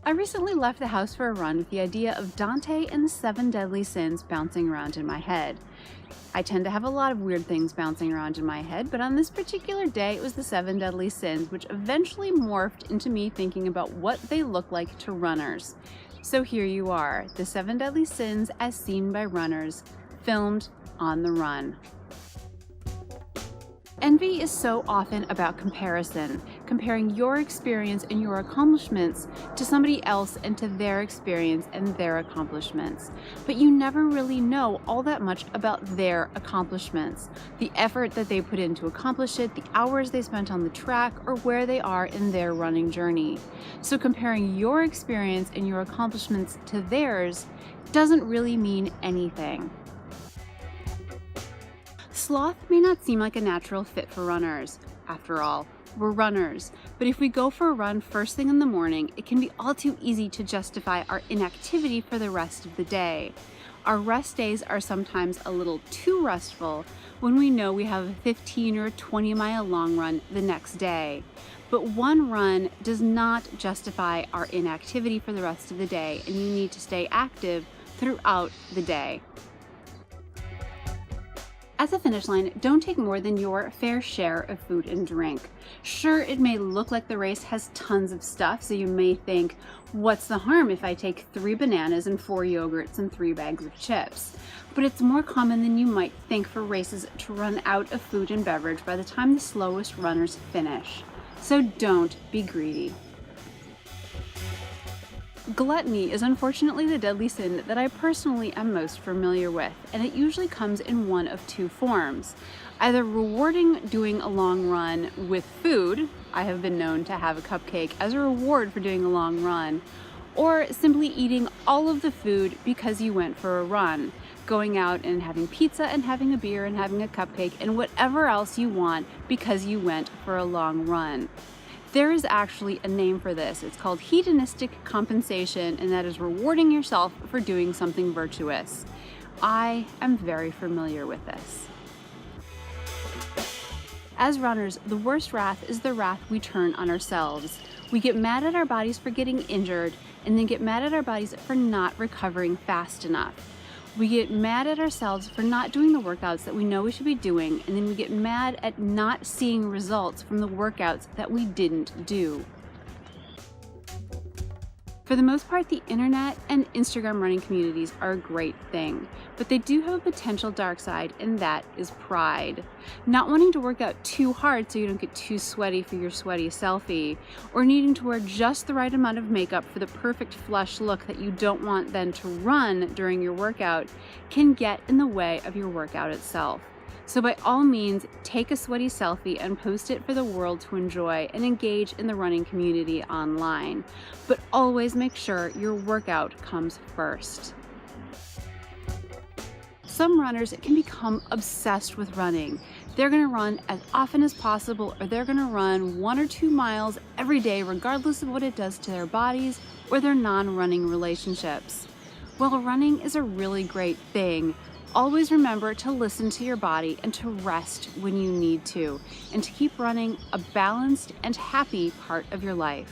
I recently left the house for a run with the idea of Dante and the seven deadly sins bouncing around in my head. I tend to have a lot of weird things bouncing around in my head, but on this particular day it was the seven deadly sins, which eventually morphed into me thinking about what they look like to runners. So here you are, the seven deadly sins as seen by runners, filmed on the run. Envy is so often about comparison, comparing your experience and your accomplishments to somebody else and to their experience and their accomplishments. But you never really know all that much about their accomplishments, the effort that they put in to accomplish it, the hours they spent on the track, or where they are in their running journey. So comparing your experience and your accomplishments to theirs doesn't really mean anything. Sloth may not seem like a natural fit for runners. After all, we're runners, but if we go for a run first thing in the morning, it can be all too easy to justify our inactivity for the rest of the day. Our rest days are sometimes a little too restful when we know we have a 15 or 20 mile long run the next day. But one run does not justify our inactivity for the rest of the day, and you need to stay active throughout the day. At the finish line, don't take more than your fair share of food and drink. Sure, it may look like the race has tons of stuff, so you may think, what's the harm if I take 3 bananas and 4 yogurts and 3 bags of chips? But it's more common than you might think for races to run out of food and beverage by the time the slowest runners finish. So don't be greedy. Gluttony is unfortunately the deadly sin that I personally am most familiar with, and it usually comes in one of two forms. Either rewarding doing a long run with food, I have been known to have a cupcake as a reward for doing a long run, or simply eating all of the food because you went for a run, going out and having pizza and having a beer and having a cupcake and whatever else you want because you went for a long run. There is actually a name for this. It's called hedonistic compensation, and that is rewarding yourself for doing something virtuous. I am very familiar with this. As runners, the worst wrath is the wrath we turn on ourselves. We get mad at our bodies for getting injured, and then get mad at our bodies for not recovering fast enough. We get mad at ourselves for not doing the workouts that we know we should be doing, and then we get mad at not seeing results from the workouts that we didn't do. For the most part, the internet and Instagram running communities are a great thing, but they do have a potential dark side, and that is pride. Not wanting to work out too hard so you don't get too sweaty for your sweaty selfie, or needing to wear just the right amount of makeup for the perfect flush look that you don't want then to run during your workout can get in the way of your workout itself. So by all means, take a sweaty selfie and post it for the world to enjoy and engage in the running community online. But always make sure your workout comes first. Some runners can become obsessed with running. They're going to run as often as possible, or they're going to run 1 or 2 miles every day, regardless of what it does to their bodies or their non-running relationships. While running is a really great thing, always remember to listen to your body and to rest when you need to, and to keep running a balanced and happy part of your life.